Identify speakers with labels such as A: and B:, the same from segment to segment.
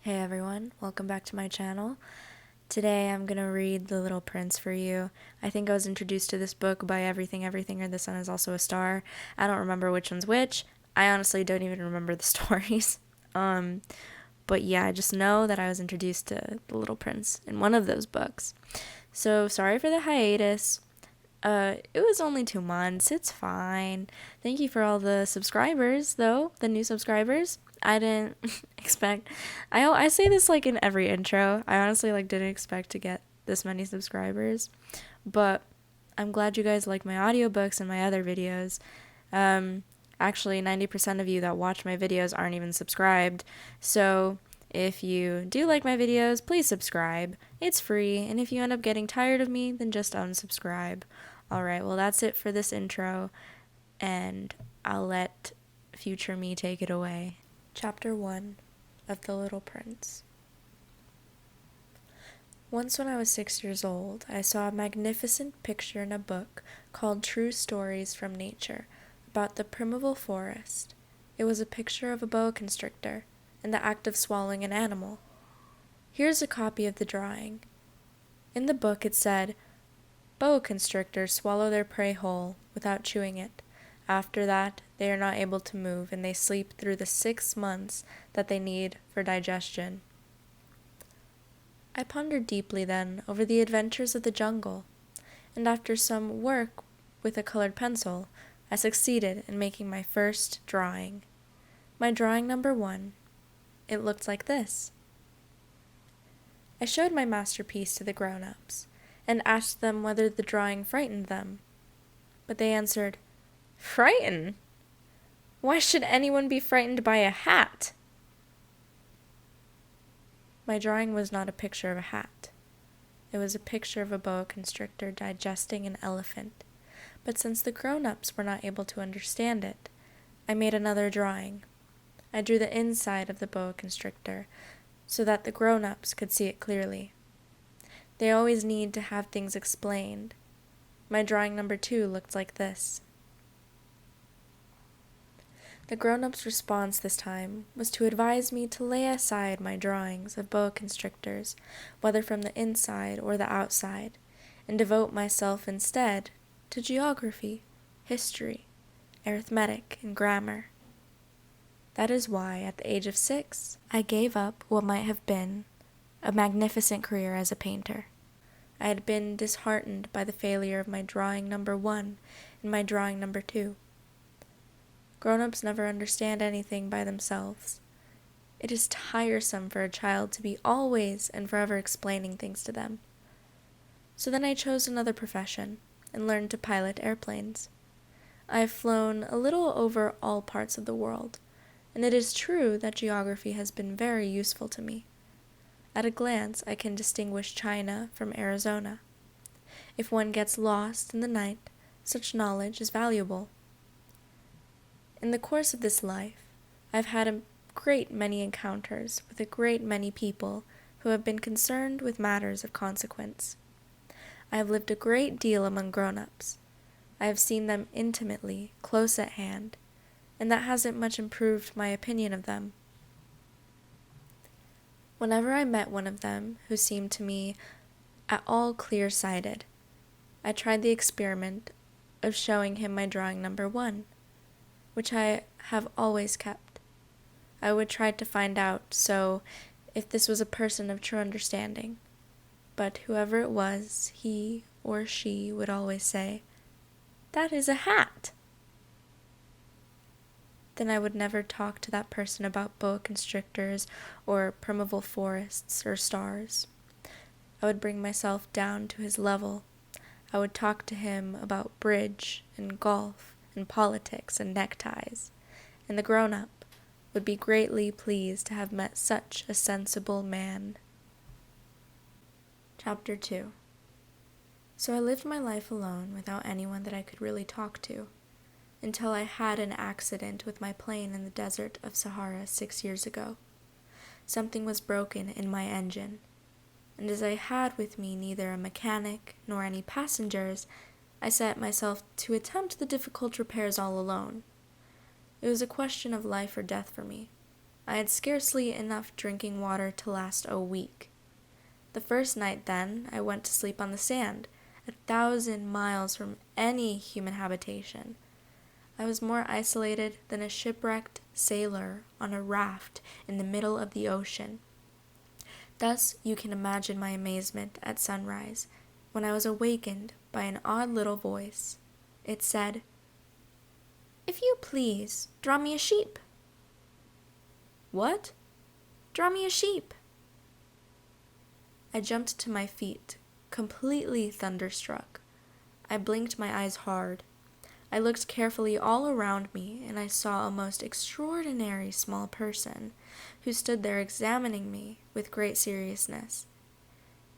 A: Hey everyone, welcome back to my channel. Today I'm gonna read The Little Prince for you. I think I was introduced to this book by Everything or The Sun Is Also a Star. I don't remember which one's which. I honestly don't even remember the stories. But yeah, I just know that I was introduced to The Little Prince in one of those books. So sorry for the hiatus. It was only 2 months. It's fine. Thank you for all the subscribers, though, the new subscribers. I didn't expect. I say this like in every intro. I honestly didn't expect to get this many subscribers, but I'm glad you guys like my audiobooks and my other videos. Actually, 90% of you that watch my videos aren't even subscribed. So if you do like my videos, please subscribe. It's free, and if you end up getting tired of me, then just unsubscribe. Alright, well that's it for this intro, and I'll let future me take it away. Chapter 1 of The Little Prince. Once when I was 6 years old, I saw a magnificent picture in a book called True Stories from Nature about the primeval forest. It was a picture of a boa constrictor in the act of swallowing an animal. Here's a copy of the drawing. In the book it said, "Boa constrictors swallow their prey whole without chewing it. After that, they are not able to move, and they sleep through the 6 months that they need for digestion." I pondered deeply then over the adventures of the jungle, and after some work with a colored pencil, I succeeded in making my first drawing. My drawing number 1. It looked like this. I showed my masterpiece to the grown-ups and asked them whether the drawing frightened them. But they answered, "Frightened? Why should anyone be frightened by a hat?" My drawing was not a picture of a hat. It was a picture of a boa constrictor digesting an elephant. But since the grown-ups were not able to understand it, I made another drawing. I drew the inside of the boa constrictor so that the grown-ups could see it clearly. They always need to have things explained. My drawing number 2 looked like this. The grown-ups' response this time was to advise me to lay aside my drawings of boa constrictors, whether from the inside or the outside, and devote myself instead to geography, history, arithmetic, and grammar. That is why, at the age of 6, I gave up what might have been a magnificent career as a painter. I had been disheartened by the failure of my drawing number 1 and my drawing number 2. Grown-ups never understand anything by themselves. It is tiresome for a child to be always and forever explaining things to them. So then I chose another profession and learned to pilot airplanes. I have flown a little over all parts of the world, and it is true that geography has been very useful to me. At a glance, I can distinguish China from Arizona. If one gets lost in the night, such knowledge is valuable. In the course of this life, I've had a great many encounters with a great many people who have been concerned with matters of consequence. I have lived a great deal among grown-ups. I have seen them intimately, close at hand, and that hasn't much improved my opinion of them. Whenever I met one of them who seemed to me at all clear-sighted, I tried the experiment of showing him my drawing number 1, which I have always kept. I would try to find out, if this was a person of true understanding. But whoever it was, he or she would always say, "That is a hat." Then I would never talk to that person about boa constrictors or primeval forests or stars. I would bring myself down to his level. I would talk to him about bridge and golf and politics and neckties, and the grown-up would be greatly pleased to have met such a sensible man. Chapter 2. So I lived my life alone without anyone that I could really talk to, until I had an accident with my plane in the desert of Sahara 6 years ago. Something was broken in my engine, and as I had with me neither a mechanic nor any passengers, I set myself to attempt the difficult repairs all alone. It was a question of life or death for me. I had scarcely enough drinking water to last a week. The first night, then, I went to sleep on the sand, 1,000 miles from any human habitation. I was more isolated than a shipwrecked sailor on a raft in the middle of the ocean. Thus you can imagine my amazement at sunrise, when I was awakened by an odd little voice. It said, "If you please, draw me a sheep." "What?" "Draw me a sheep." I jumped to my feet, completely thunderstruck. I blinked my eyes hard. I looked carefully all around me, and I saw a most extraordinary small person, who stood there examining me with great seriousness.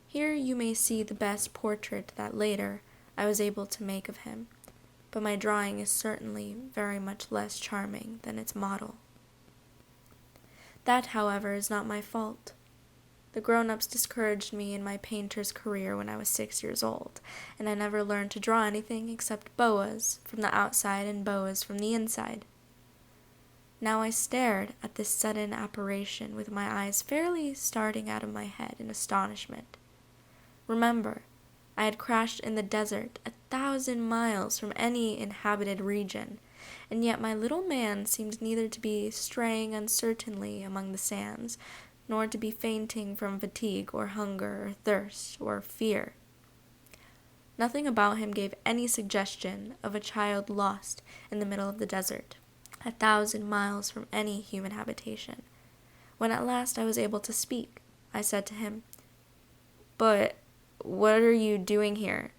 A: Here you may see the best portrait that later I was able to make of him, but my drawing is certainly very much less charming than its model. That, however, is not my fault. The grown-ups discouraged me in my painter's career when I was 6 years old, and I never learned to draw anything except boas from the outside and boas from the inside. Now I stared at this sudden apparition with my eyes fairly starting out of my head in astonishment. Remember, I had crashed in the desert 1,000 miles from any inhabited region, and yet my little man seemed neither to be straying uncertainly among the sands, nor to be fainting from fatigue or hunger or thirst or fear. Nothing about him gave any suggestion of a child lost in the middle of the desert, 1,000 miles from any human habitation. When at last I was able to speak, I said to him, "But what are you doing here?"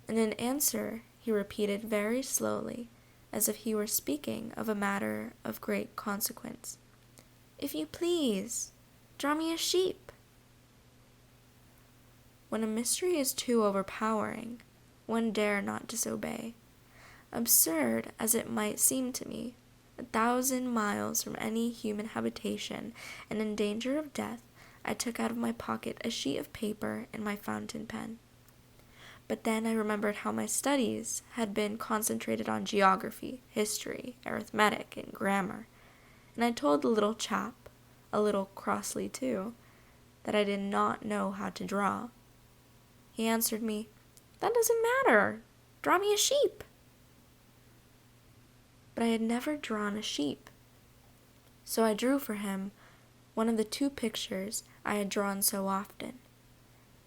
A: And in answer, he repeated very slowly, as if he were speaking of a matter of great consequence, "If you please, draw me a sheep." When a mystery is too overpowering, one dare not disobey. Absurd as it might seem to me, 1,000 miles from any human habitation and in danger of death, I took out of my pocket a sheet of paper and my fountain pen. But then I remembered how my studies had been concentrated on geography, history, arithmetic, and grammar, and I told the little chap, a little crossly too, that I did not know how to draw. He answered me, "That doesn't matter. Draw me a sheep." But I had never drawn a sheep. So I drew for him one of the two pictures I had drawn so often.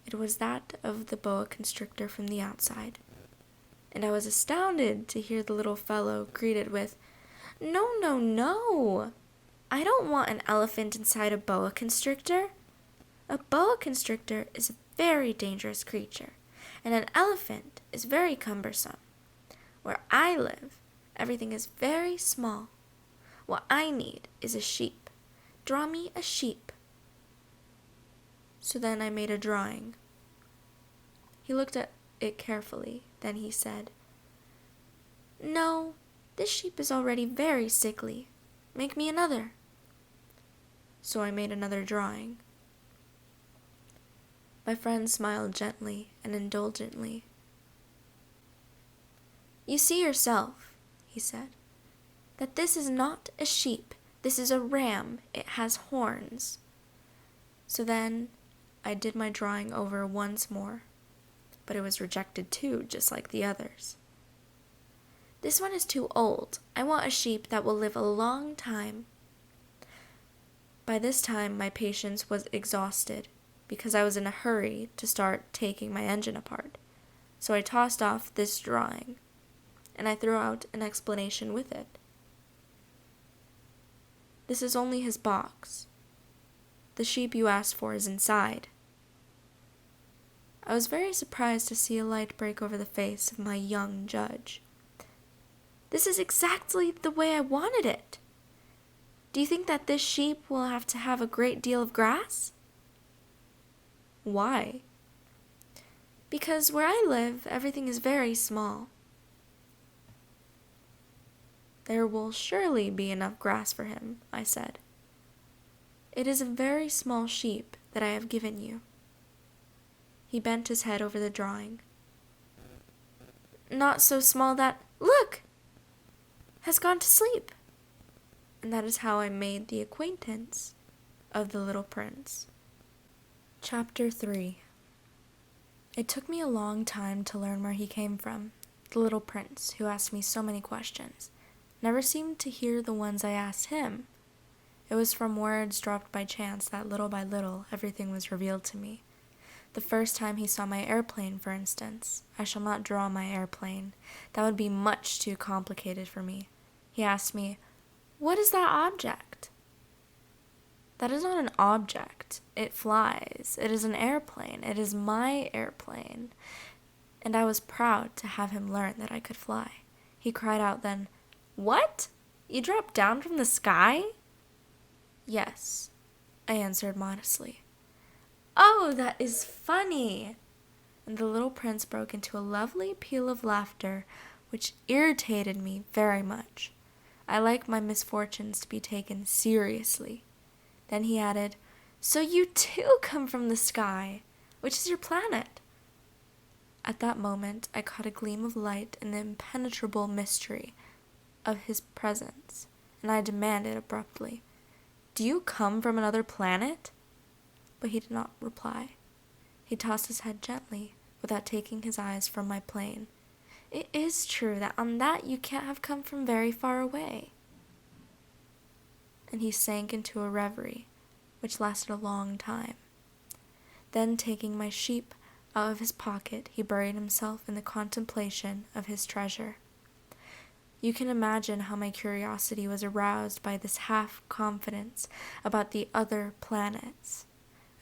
A: It was that of the boa constrictor from the outside, and I was astounded to hear the little fellow greeted with, "No, no, no! I don't want an elephant inside a boa constrictor. A boa constrictor is a very dangerous creature, and an elephant is very cumbersome. Where I live, everything is very small. What I need is a sheep. Draw me a sheep." So then I made a drawing. He looked at it carefully, then he said, "No, this sheep is already very sickly. Make me another." So I made another drawing. My friend smiled gently and indulgently. "You see yourself," he said, "that this is not a sheep. This is a ram. It has horns." So then I did my drawing over once more, but it was rejected too, just like the others. "This one is too old. I want a sheep that will live a long time." By this time my patience was exhausted, because I was in a hurry to start taking my engine apart. So I tossed off this drawing, and I threw out an explanation with it. "This is only his box. The sheep you asked for is inside." I was very surprised to see a light break over the face of my young judge. "This is exactly the way I wanted it. Do you think that this sheep will have to have a great deal of grass?" "Why?" "Because where I live, everything is very small." "There will surely be enough grass for him," I said. "It is a very small sheep that I have given you." He bent his head over the drawing. "Not so small that, look, has gone to sleep." And that is how I made the acquaintance of the little prince. Chapter 3. It took me a long time to learn where he came from. The little prince, who asked me so many questions, never seemed to hear the ones I asked him. It was from words dropped by chance that little by little everything was revealed to me. The first time he saw my airplane, for instance. I shall not draw my airplane. That would be much too complicated for me. He asked me, "What is that object?" "That is not an object. It flies. It is an airplane. It is my airplane." And I was proud to have him learn that I could fly. He cried out then, "What? You dropped down from the sky?" "Yes," I answered modestly. "Oh, that is funny!" And the little prince broke into a lovely peal of laughter, which irritated me very much. I like my misfortunes to be taken seriously. Then he added, "So you too come from the sky? Which is your planet?" At that moment, I caught a gleam of light in the impenetrable mystery of his presence, and I demanded abruptly, "Do you come from another planet?" But he did not reply. He tossed his head gently, without taking his eyes from my plane. "It is true that on that you can't have come from very far away." And he sank into a reverie, which lasted a long time. Then, taking my sheep out of his pocket, he buried himself in the contemplation of his treasure. You can imagine how my curiosity was aroused by this half-confidence about the other planets.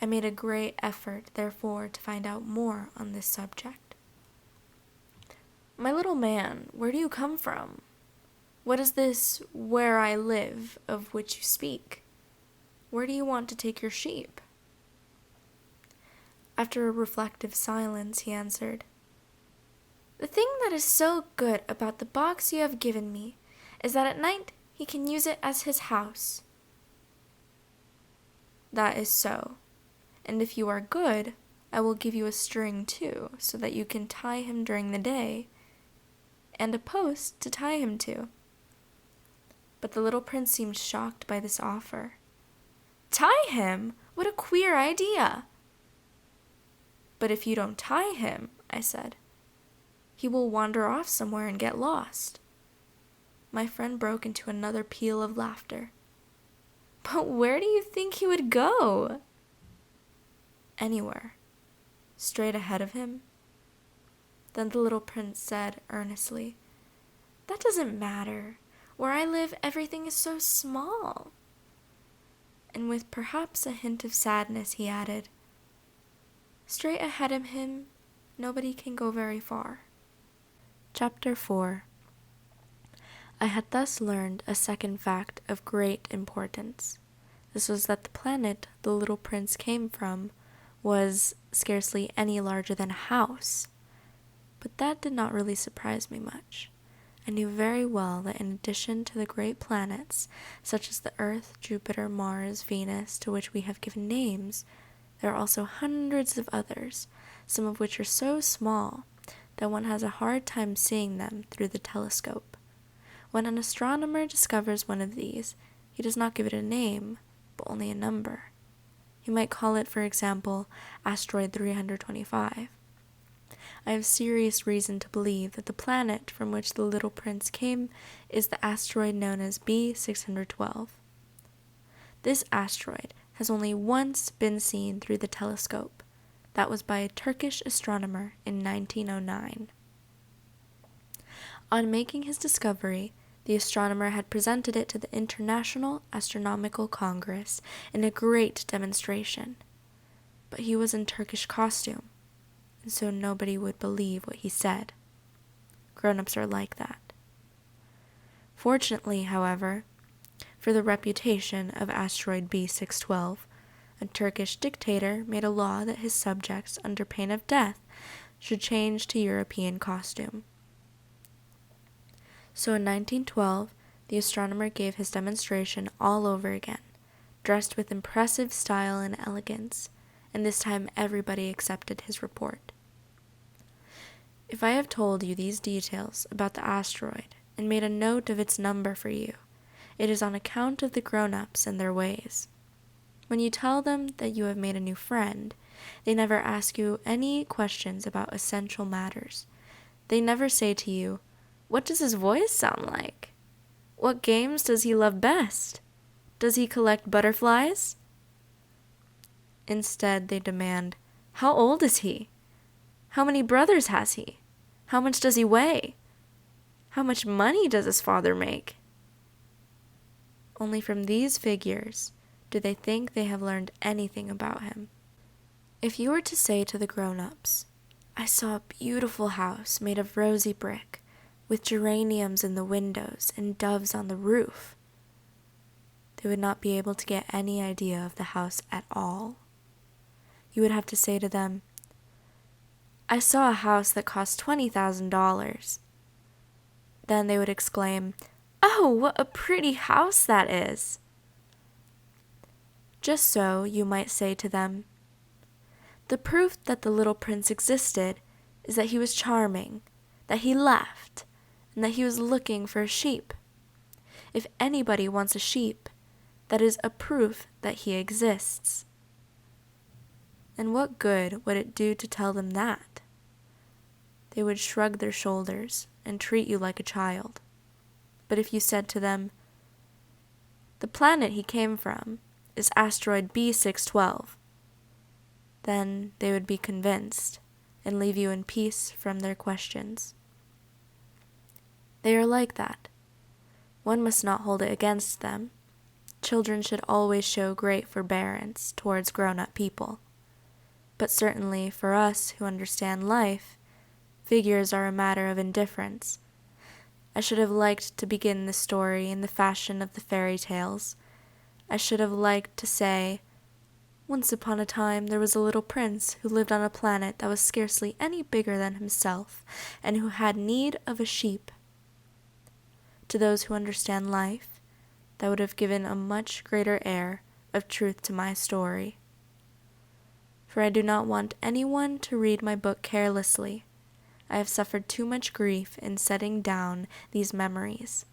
A: I made a great effort, therefore, to find out more on this subject. "My little man, where do you come from? What is this 'where I live' of which you speak? Where do you want to take your sheep?" After a reflective silence, he answered, "The thing that is so good about the box you have given me is that at night he can use it as his house." "That is so. And if you are good, I will give you a string too, so that you can tie him during the day, and a post to tie him to." But the little prince seemed shocked by this offer. "Tie him? What a queer idea!" "But if you don't tie him," I said, "he will wander off somewhere and get lost." My friend broke into another peal of laughter. "But where do you think he would go?" "Anywhere. Straight ahead of him." Then the little prince said earnestly, "That doesn't matter. Where I live, everything is so small." And with perhaps a hint of sadness, he added, "Straight ahead of him, nobody can go very far." Chapter 4. I had thus learned a second fact of great importance. This was that the planet the little prince came from was scarcely any larger than a house. But that did not really surprise me much. I knew very well that in addition to the great planets, such as the Earth, Jupiter, Mars, Venus, to which we have given names, there are also hundreds of others, some of which are so small that one has a hard time seeing them through the telescope. When an astronomer discovers one of these, he does not give it a name, but only a number. He might call it, for example, asteroid 325. I have serious reason to believe that the planet from which the little prince came is the asteroid known as B612. This asteroid has only once been seen through the telescope. That was by a Turkish astronomer in 1909. On making his discovery, the astronomer had presented it to the International Astronomical Congress in a great demonstration. But he was in Turkish costume, and so nobody would believe what he said. Grown-ups are like that. Fortunately, however, for the reputation of asteroid B612, a Turkish dictator made a law that his subjects, under pain of death, should change to European costume. So in 1912, the astronomer gave his demonstration all over again, dressed with impressive style and elegance, and this time everybody accepted his report. If I have told you these details about the asteroid and made a note of its number for you, It is on account of the grown-ups and their ways. When you tell them that you have made a new friend, they never ask you any questions about essential matters. They never say to you, "What does his voice sound like? What games does he love best? Does he collect butterflies?" Instead, they demand, "How old is he? How many brothers has he? How much does he weigh? How much money does his father make?" Only from these figures do they think they have learned anything about him. If you were to say to the grown-ups, "I saw a beautiful house made of rosy brick, with geraniums in the windows and doves on the roof," they would not be able to get any idea of the house at all. You would have to say to them, "I saw a house that cost $20,000. Then they would exclaim, "Oh, what a pretty house that is!" Just so you might say to them, "The proof that the little prince existed is that he was charming, that he laughed, and that he was looking for a sheep. If anybody wants a sheep, that is a proof that he exists." And what good would it do to tell them that? They would shrug their shoulders and treat you like a child. But if you said to them, "The planet he came from is asteroid B612, then they would be convinced and leave you in peace from their questions. They are like that. One must not hold it against them. Children should always show great forbearance towards grown-up people. But certainly for us who understand life, figures are a matter of indifference. I should have liked to begin the story in the fashion of the fairy tales. I should have liked to say, "Once upon a time there was a little prince who lived on a planet that was scarcely any bigger than himself, and who had need of a sheep." To those who understand life, that would have given a much greater air of truth to my story. For I do not want anyone to read my book carelessly. I have suffered too much grief in setting down these memories.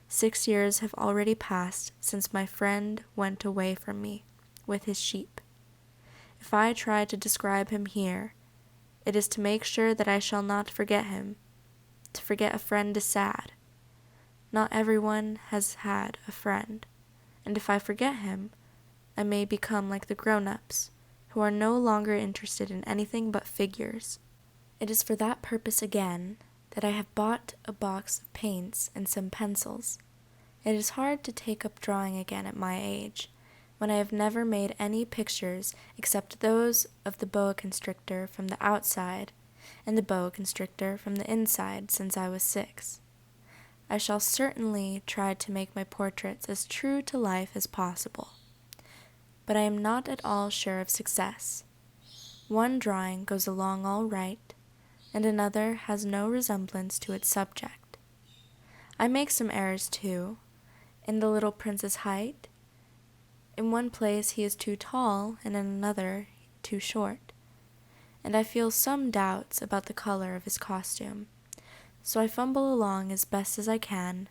A: 6 years have already passed since my friend went away from me with his sheep. If I try to describe him here, it is to make sure that I shall not forget him. To forget a friend is sad. Not everyone has had a friend, and if I forget him, I may become like the grown-ups, who are no longer interested in anything but figures. It is for that purpose again that I have bought a box of paints and some pencils. It is hard to take up drawing again at my age, when I have never made any pictures except those of the boa constrictor from the outside and the boa constrictor from the inside since I was 6. I shall certainly try to make my portraits as true to life as possible. But I am not at all sure of success. One drawing goes along all right, and another has no resemblance to its subject. I make some errors too, in the little prince's height. In one place he is too tall, and in another too short, and I feel some doubts about the color of his costume, so I fumble along as best as I can,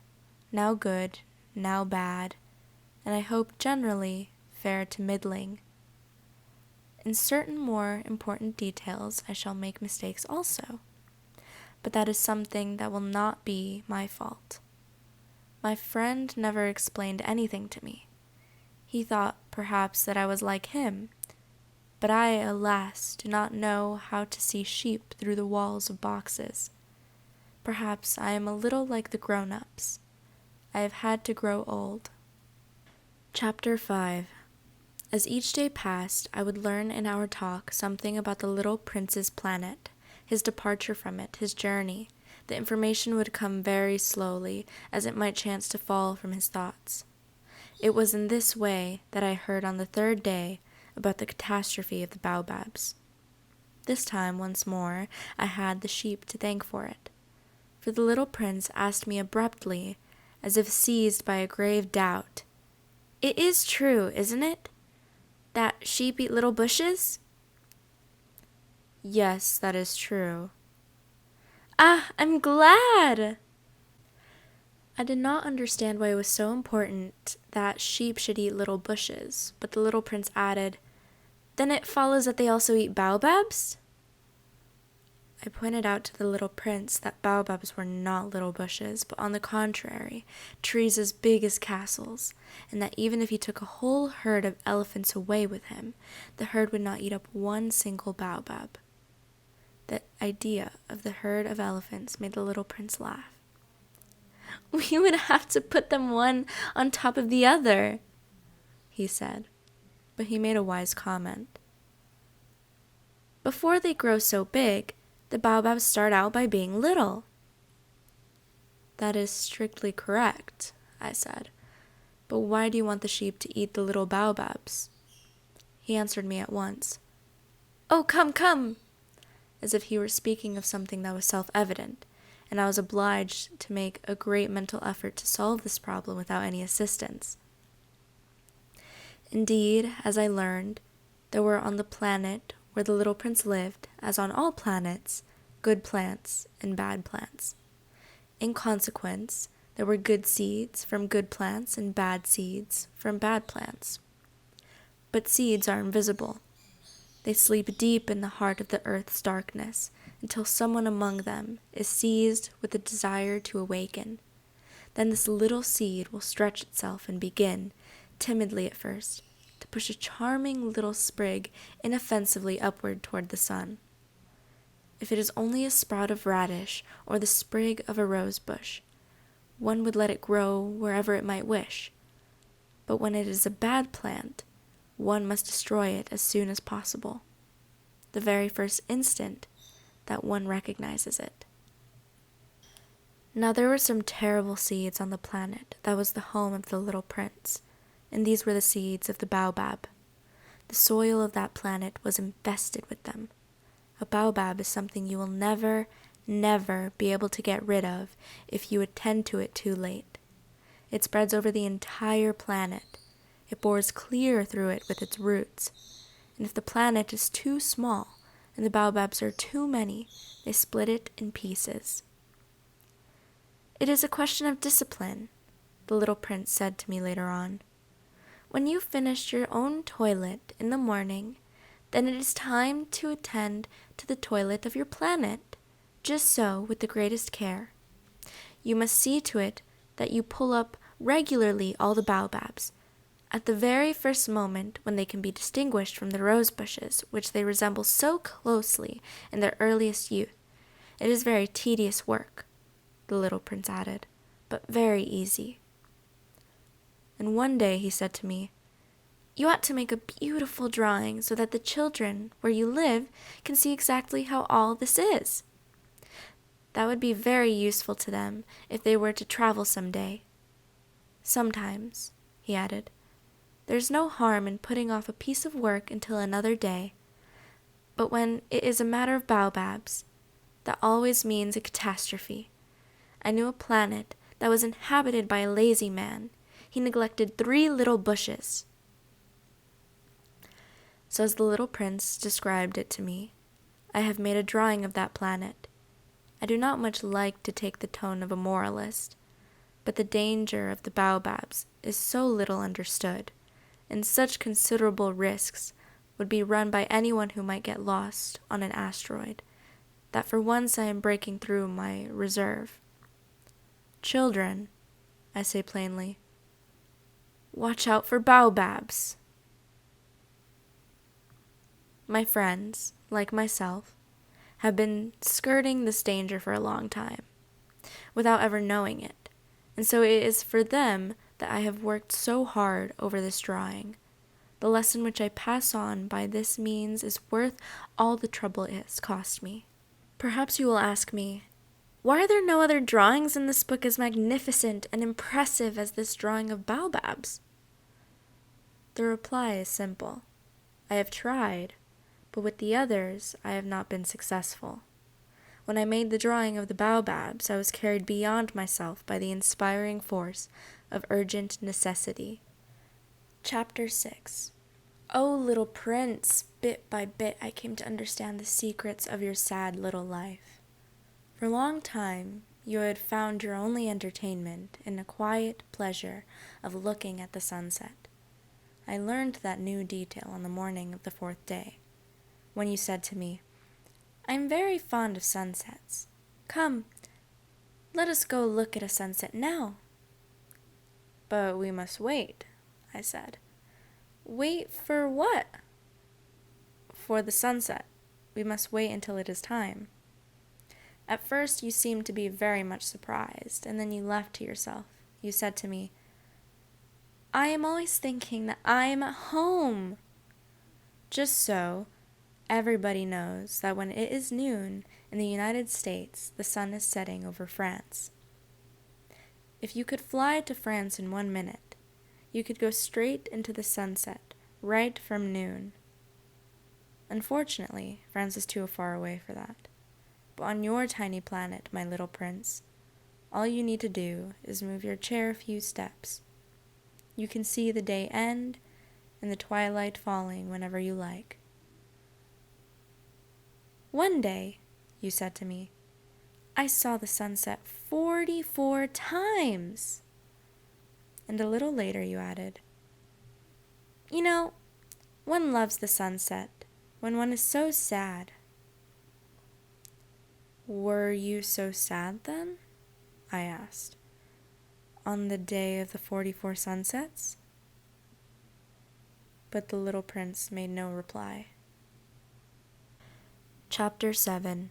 A: now good, now bad, and I hope generally fair to middling. In certain more important details I shall make mistakes also, but that is something that will not be my fault. My friend never explained anything to me. He thought perhaps that I was like him, but I, alas, do not know how to see sheep through the walls of boxes. Perhaps I am a little like the grown-ups. I have had to grow old. Chapter 5. As each day passed, I would learn in our talk something about the little prince's planet, his departure from it, his journey. The information would come very slowly, as it might chance to fall from his thoughts. It was in this way that I heard on the 3rd day about the catastrophe of the Baobabs. This time, once more, I had the sheep to thank for it. For the little prince asked me abruptly, as if seized by a grave doubt, "It is true, isn't it? That sheep eat little bushes?" "Yes, that is true." "Ah, I'm glad!" I did not understand why it was so important that sheep should eat little bushes, but the little prince added, "Then it follows that they also eat baobabs?" I pointed out to the little prince that baobabs were not little bushes, but on the contrary, trees as big as castles, and that even if he took a whole herd of elephants away with him, the herd would not eat up one single baobab. The idea of the herd of elephants made the little prince laugh. "We would have to put them one on top of the other," he said, but he made a wise comment. "Before they grow so big, the baobabs start out by being little." "That is strictly correct," I said, "but why do you want the sheep to eat the little baobabs?" He answered me at once, "Oh, come, come," as if he were speaking of something that was self-evident, and I was obliged to make a great mental effort to solve this problem without any assistance. Indeed, as I learned, there were on the planet where the little prince lived, as on all planets, good plants and bad plants. In consequence, there were good seeds from good plants and bad seeds from bad plants. But seeds are invisible. They sleep deep in the heart of the earth's darkness until someone among them is seized with the desire to awaken. Then this little seed will stretch itself and begin, timidly at first, to push a charming little sprig inoffensively upward toward the sun. If it is only a sprout of radish or the sprig of a rose bush, one would let it grow wherever it might wish. But when it is a bad plant, one must destroy it as soon as possible, the very first instant that one recognizes it. Now there were some terrible seeds on the planet that was the home of the little prince, and these were the seeds of the baobab. The soil of that planet was infested with them. A baobab is something you will never, never be able to get rid of if you attend to it too late. It spreads over the entire planet. It bores clear through it with its roots. And if the planet is too small and the baobabs are too many, they split it in pieces. "It is a question of discipline," the little prince said to me later on. "When you've finished your own toilet in the morning, then it is time to attend to the toilet of your planet, just so, with the greatest care. You must see to it that you pull up regularly all the baobabs, at the very first moment when they can be distinguished from the rose bushes, which they resemble so closely in their earliest youth. It is very tedious work," the little prince added, "but very easy." And one day he said to me, "You ought to make a beautiful drawing so that the children where you live can see exactly how all this is. That would be very useful to them if they were to travel some day. Sometimes," he added, "there's no harm in putting off a piece of work until another day, but when it is a matter of baobabs, that always means a catastrophe. I knew a planet that was inhabited by a lazy man. He neglected 3 little bushes." So as the little prince described it to me, I have made a drawing of that planet. I do not much like to take the tone of a moralist, but the danger of the baobabs is so little understood, and such considerable risks would be run by anyone who might get lost on an asteroid, that for once I am breaking through my reserve. Children, I say plainly, watch out for baobabs. My friends, like myself, have been skirting this danger for a long time, without ever knowing it, and so it is for them that I have worked so hard over this drawing. The lesson which I pass on by this means is worth all the trouble it has cost me. Perhaps you will ask me, why are there no other drawings in this book as magnificent and impressive as this drawing of baobabs? The reply is simple. I have tried, but with the others I have not been successful. When I made the drawing of the baobabs, I was carried beyond myself by the inspiring force of urgent necessity. Chapter 6. O little prince, bit by bit I came to understand the secrets of your sad little life. For a long time you had found your only entertainment in the quiet pleasure of looking at the sunset. I learned that new detail on the morning of the 4th day, when you said to me, "I'm very fond of sunsets. Come, let us go look at a sunset now." "But we must wait," I said. "Wait for what?" "For the sunset. We must wait until it is time." At first you seemed to be very much surprised, and then you laughed to yourself. You said to me, "I am always thinking that I am at home." Just so, everybody knows that when it is noon in the United States, the sun is setting over France. If you could fly to France in 1 minute, you could go straight into the sunset, right from noon. Unfortunately, France is too far away for that. But on your tiny planet, my little prince, all you need to do is move your chair a few steps. You can see the day end and the twilight falling whenever you like. "One day," you said to me, "I saw the sunset 44 times. And a little later you added, "You know, one loves the sunset when one is so sad." "Were you so sad then?" I asked. "On the day of the 44 sunsets?" But the little prince made no reply. Chapter 7.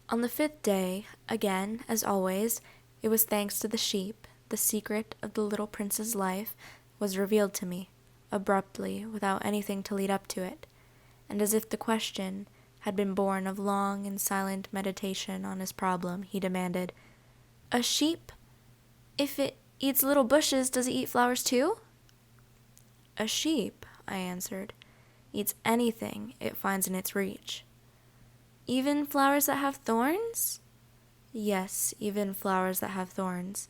A: On the 5th day, again, as always, it was thanks to the sheep, the secret of the little prince's life was revealed to me, abruptly, without anything to lead up to it, and as if the question had been born of long and silent meditation on his problem, he demanded, "A sheep? If it eats little bushes, does it eat flowers too?" "A sheep," I answered, "eats anything it finds in its reach." "Even flowers that have thorns?" "Yes, even flowers that have thorns."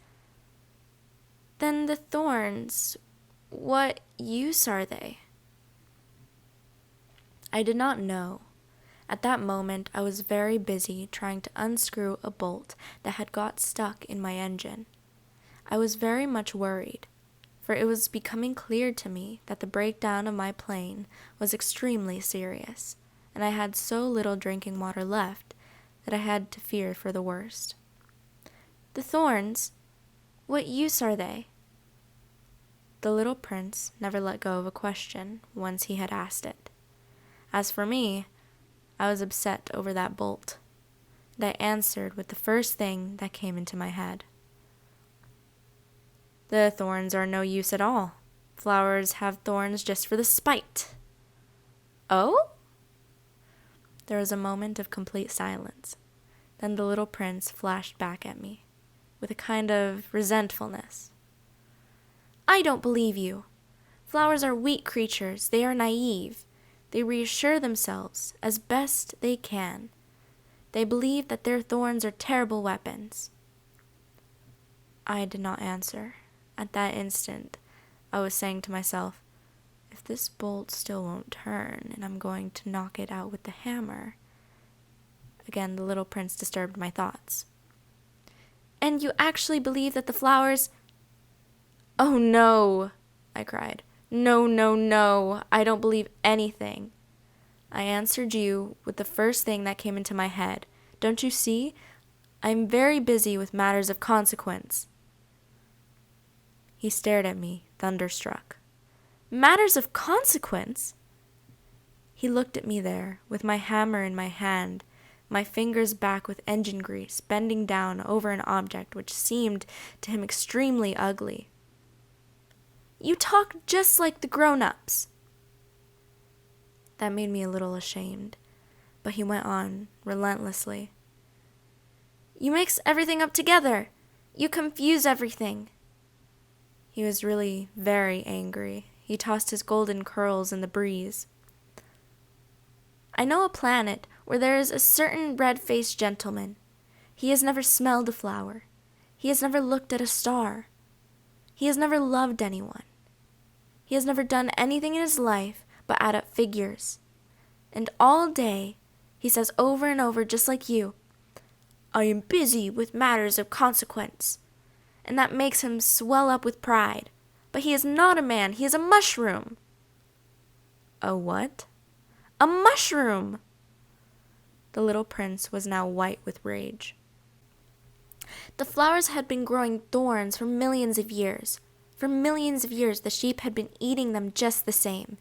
A: "Then the thorns, what use are they?" I did not know. At that moment, I was very busy trying to unscrew a bolt that had got stuck in my engine. I was very much worried, for it was becoming clear to me that the breakdown of my plane was extremely serious, and I had so little drinking water left that I had to fear for the worst. "The thorns, what use are they?" The little prince never let go of a question once he had asked it. As for me, I was upset over that bolt, and I answered with the first thing that came into my head. "The thorns are no use at all. Flowers have thorns just for the spite." "Oh?" There was a moment of complete silence. Then the little prince flashed back at me, with a kind of resentfulness. "I don't believe you. Flowers are weak creatures. They are naive. They reassure themselves as best they can. They believe that their thorns are terrible weapons." I did not answer. At that instant, I was saying to myself, if this bolt still won't turn, and I'm going to knock it out with the hammer. Again, the little prince disturbed my thoughts. "And you actually believe that the flowers—" "Oh, no," I cried. "No, no, no. I don't believe anything. I answered you with the first thing that came into my head. Don't you see? I'm very busy with matters of consequence." He stared at me, thunderstruck. "Matters of consequence?" He looked at me there, with my hammer in my hand, my fingers back with engine grease, bending down over an object which seemed to him extremely ugly. "You talk just like the grown-ups." That made me a little ashamed, but he went on relentlessly. "You mix everything up together. You confuse everything." He was really very angry. He tossed his golden curls in the breeze. "I know a planet where there is a certain red-faced gentleman. He has never smelled a flower. He has never looked at a star. He has never loved anyone. He has never done anything in his life but add up figures. And all day, he says over and over, just like you, I am busy with matters of consequence, and that makes him swell up with pride. But he is not a man, he is a mushroom. A what? A mushroom! The little prince was now white with rage. The flowers had been growing thorns for millions of years. For millions of years, the sheep had been eating them just the same.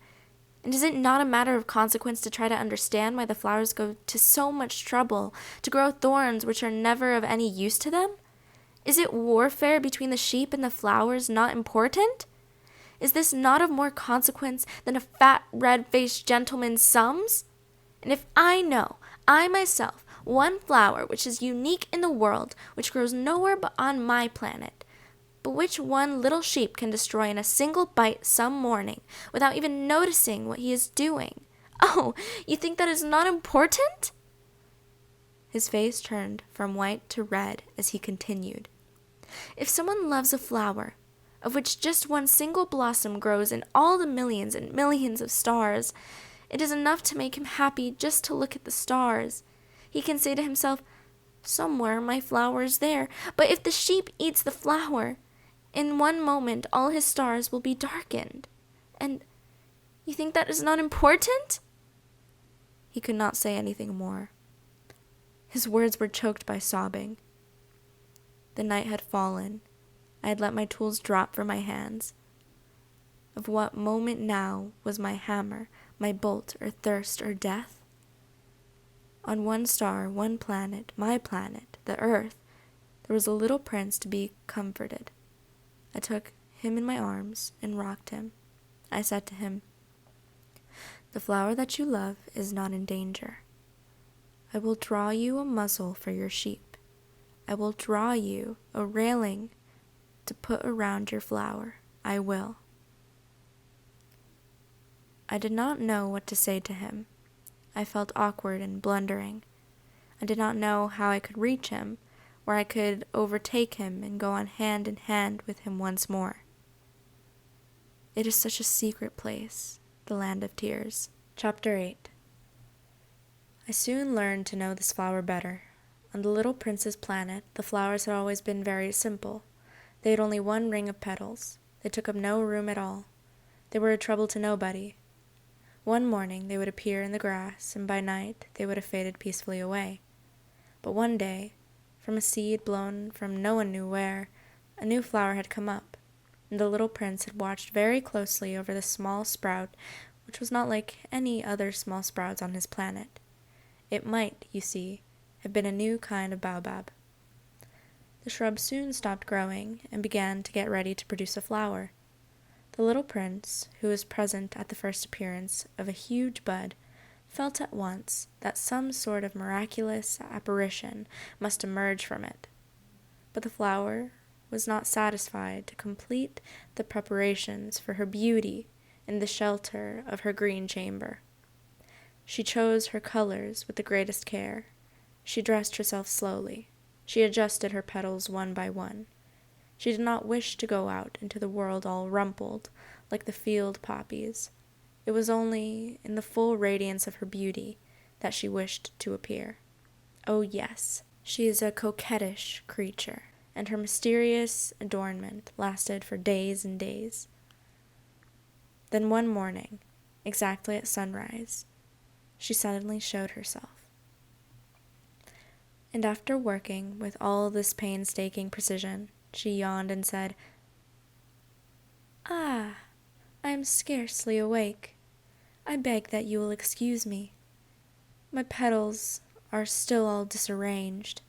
A: And is it not a matter of consequence to try to understand why the flowers go to so much trouble to grow thorns which are never of any use to them? Is it warfare between the sheep and the flowers not important? Is this not of more consequence than a fat, red-faced gentleman's sums? And if I know, I myself, one flower which is unique in the world, which grows nowhere but on my planet, but which one little sheep can destroy in a single bite some morning, without even noticing what he is doing, oh, you think that is not important? His face turned from white to red as he continued. If someone loves a flower, of which just one single blossom grows in all the millions and millions of stars, it is enough to make him happy just to look at the stars. He can say to himself, somewhere my flower is there. But if the sheep eats the flower, in one moment all his stars will be darkened. And you think that is not important? He could not say anything more. His words were choked by sobbing. The night had fallen. I had let my tools drop from my hands. Of what moment now was my hammer, my bolt, or thirst, or death? On one star, one planet, my planet, the earth, there was a little prince to be comforted. I took him in my arms and rocked him. I said to him, the flower that you love is not in danger. I will draw you a muzzle for your sheep. I will draw you a railing to put around your flower. I will. I did not know what to say to him. I felt awkward and blundering. I did not know how I could reach him, where I could overtake him and go on hand in hand with him once more. It is such a secret place, the land of tears. Chapter 8. I soon learned to know this flower better. On the little prince's planet, the flowers had always been very simple. They had only one ring of petals. They took up no room at all. They were a trouble to nobody. One morning they would appear in the grass, and by night they would have faded peacefully away. But one day, from a seed blown from no one knew where, a new flower had come up, and the little prince had watched very closely over the small sprout, which was not like any other small sprouts on his planet. It might, you see, have been a new kind of baobab. The shrub soon stopped growing and began to get ready to produce a flower. The little prince, who was present at the first appearance of a huge bud, felt at once that some sort of miraculous apparition must emerge from it. But the flower was not satisfied to complete the preparations for her beauty in the shelter of her green chamber. She chose her colors with the greatest care. She dressed herself slowly. She adjusted her petals one by one. She did not wish to go out into the world all rumpled, like the field poppies. It was only in the full radiance of her beauty that she wished to appear. Oh yes, she is a coquettish creature, and her mysterious adornment lasted for days and days. Then one morning, exactly at sunrise, she suddenly showed herself. And after working with all this painstaking precision, she yawned and said, "Ah, I am scarcely awake. I beg that you will excuse me. My petals are still all disarranged."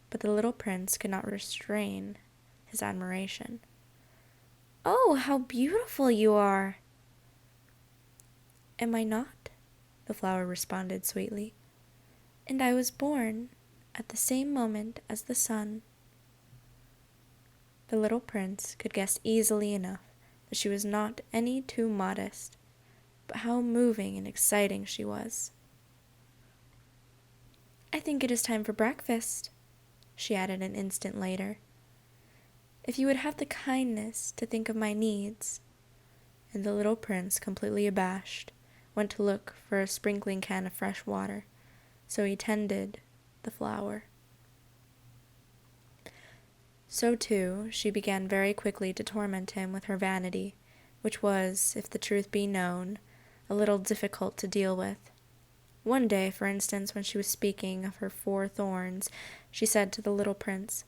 A: But the little prince could not restrain his admiration. "Oh, how beautiful you are!" "Am I not?" the flower responded sweetly. "And I was born at the same moment as the sun." The little prince could guess easily enough that she was not any too modest, but how moving and exciting she was. "I think it is time for breakfast," she added an instant later. "If you would have the kindness to think of my needs." And the little prince, completely abashed, went to look for a sprinkling can of fresh water. So he tended the flower. So, too, she began very quickly to torment him with her vanity, which was, if the truth be known, a little difficult to deal with. One day, for instance, when she was speaking of her 4 thorns, she said to the little prince,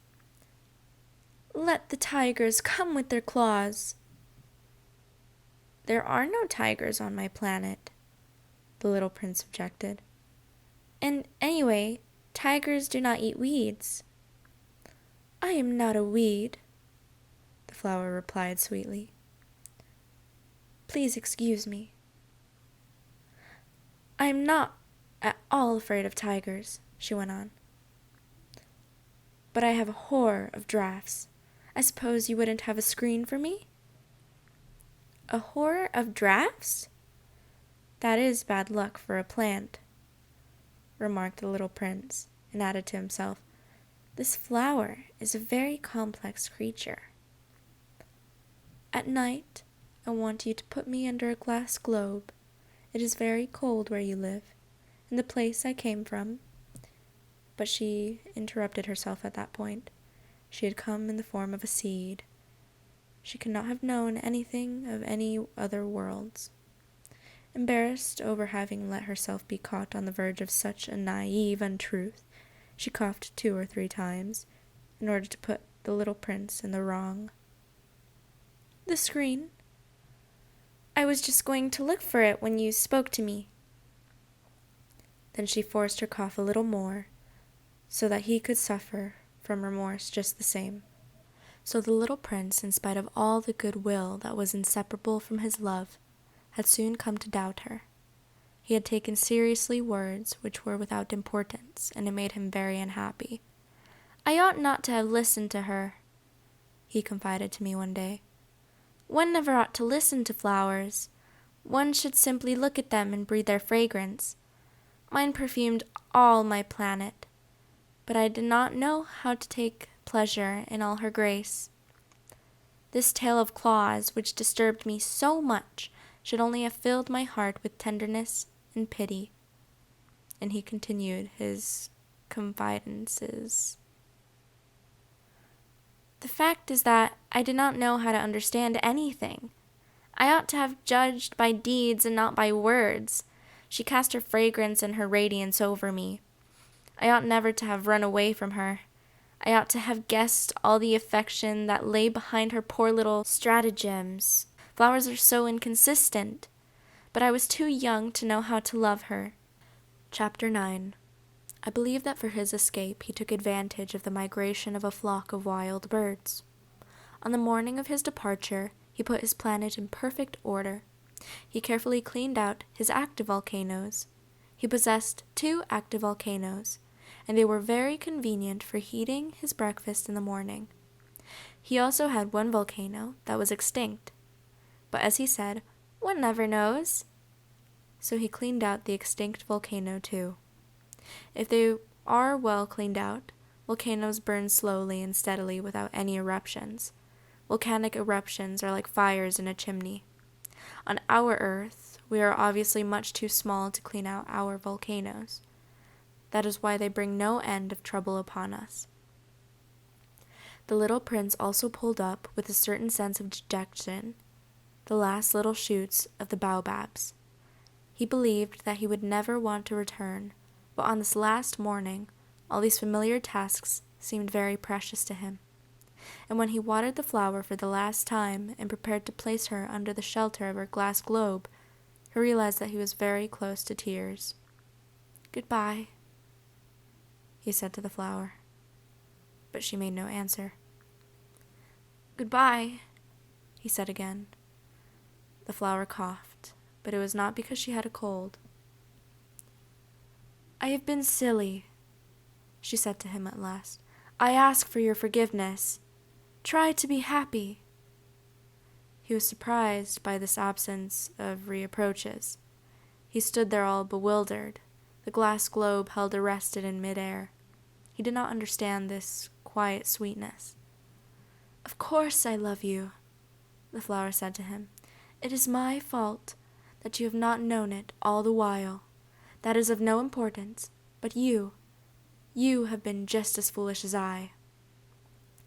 A: "Let the tigers come with their claws." "There are no tigers on my planet," the little prince objected. "And anyway, tigers do not eat weeds." "I am not a weed," the flower replied sweetly. "Please excuse me." "I am not at all afraid of tigers," she went on. "But I have a horror of drafts. I suppose you wouldn't have a screen for me?" "A horror of drafts? That is bad luck for a plant," remarked the little prince, and added to himself, "This flower is a very complex creature. At night, I want you to put me under a glass globe. It is very cold where you live, in the place I came from." But she interrupted herself at that point. She had come in the form of a seed. She could not have known anything of any other worlds. Embarrassed over having let herself be caught on the verge of such a naive untruth, she coughed 2 or 3 times, in order to put the little prince in the wrong. "The screen? I was just going to look for it when you spoke to me." Then she forced her cough a little more, so that he could suffer from remorse just the same. So the little prince, in spite of all the good will that was inseparable from his love, had soon come to doubt her. He had taken seriously words which were without importance, and it made him very unhappy. "I ought not to have listened to her," he confided to me one day. "One never ought to listen to flowers. One should simply look at them and breathe their fragrance. Mine perfumed all my planet, but I did not know how to take pleasure in all her grace. This tale of claws, which disturbed me so much, should only have filled my heart with tenderness and pity." And he continued his confidences. "The fact is that I did not know how to understand anything. I ought to have judged by deeds and not by words. She cast her fragrance and her radiance over me. I ought never to have run away from her. I ought to have guessed all the affection that lay behind her poor little stratagems. Flowers are so inconsistent. But I was too young to know how to love her." Chapter 9. I believe that for his escape he took advantage of the migration of a flock of wild birds. On the morning of his departure, he put his planet in perfect order. He carefully cleaned out his active volcanoes. He possessed 2 active volcanoes, and they were very convenient for heating his breakfast in the morning. He also had 1 volcano that was extinct. But as he said, "One never knows." So he cleaned out the extinct volcano too. If they are well cleaned out, volcanoes burn slowly and steadily without any eruptions. Volcanic eruptions are like fires in a chimney. On our Earth, we are obviously much too small to clean out our volcanoes. That is why they bring no end of trouble upon us. The little prince also pulled up, with a certain sense of dejection, the last little shoots of the baobabs. He believed that he would never want to return, but on this last morning, all these familiar tasks seemed very precious to him. And when he watered the flower for the last time and prepared to place her under the shelter of her glass globe, he realized that he was very close to tears. "Goodbye," he said to the flower. But she made no answer. "Goodbye," he said again. The flower coughed, but it was not because she had a cold. "I have been silly," she said to him at last. "I ask for your forgiveness. Try to be happy." He was surprised by this absence of reproaches. He stood there all bewildered, the glass globe held arrested in mid-air. He did not understand this quiet sweetness. "Of course I love you," the flower said to him. "It is my fault that you have not known it all the while. That is of no importance, but you You have been just as foolish as I.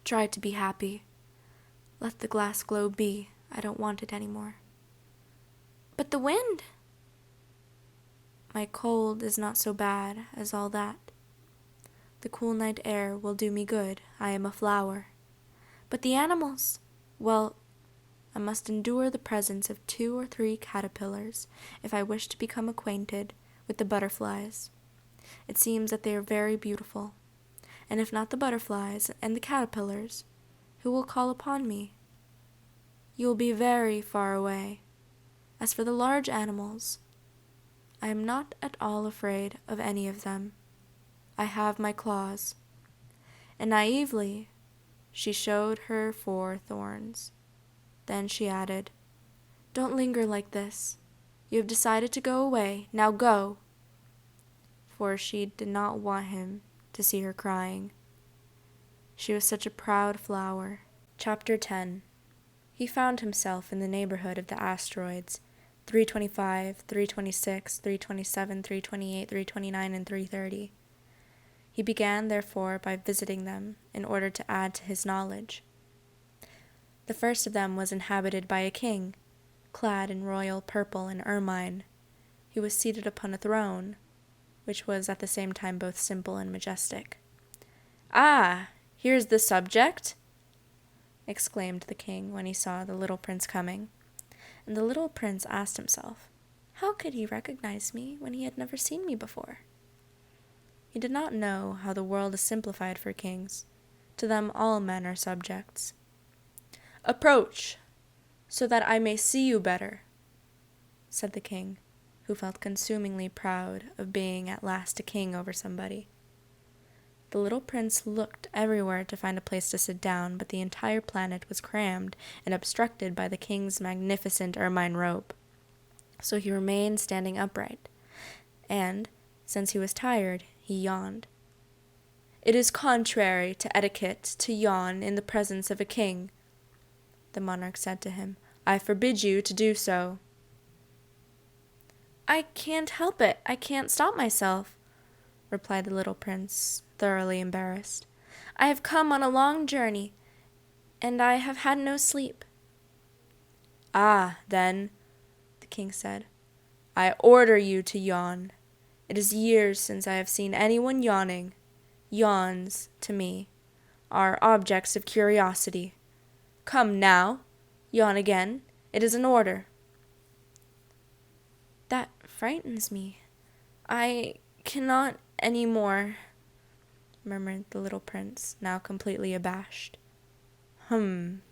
A: Try to be happy. Let the glass globe be. I don't want it any more. But the wind! My cold is not so bad as all that. The cool night air will do me good. I am a flower. But the animals! Well, I must endure the presence of 2 or 3 caterpillars if I wish to become acquainted with the butterflies. It seems that they are very beautiful. And if not the butterflies and the caterpillars, who will call upon me? You will be very far away. As for the large animals, I am not at all afraid of any of them. I have my claws. And naively, she showed her 4 thorns. Then she added, Don't linger like this. You have decided to go away. Now go. For she did not want him to see her crying. She was such a proud flower. Chapter 10. He found himself in the neighborhood of the asteroids, 325, 326, 327, 328, 329, and 330. He began, therefore, by visiting them in order to add to his knowledge. The first of them was inhabited by a king, clad in royal purple and ermine. He was seated upon a throne, which was at the same time both simple and majestic. "Ah, here's the subject!" exclaimed the king when he saw the little prince coming. And the little prince asked himself, how could he recognize me when he had never seen me before? He did not know how the world is simplified for kings. To them all men are subjects. "Approach, so that I may see you better," said the king, who felt consumingly proud of being at last a king over somebody. The little prince looked everywhere to find a place to sit down, but the entire planet was crammed and obstructed by the king's magnificent ermine robe. So he remained standing upright, and, since he was tired, he yawned. "It is contrary to etiquette to yawn in the presence of a king," the monarch said to him. "I forbid you to do so." "I can't help it. I can't stop myself," replied the little prince, thoroughly embarrassed. "I have come on a long journey, and I have had no sleep." "Ah, then," the king said, "I order you to yawn. It is years since I have seen anyone yawning. Yawns, to me, are objects of curiosity. Come now, yawn again. It is an order." "That frightens me. I cannot any more," murmured the little prince, now completely abashed. Hum,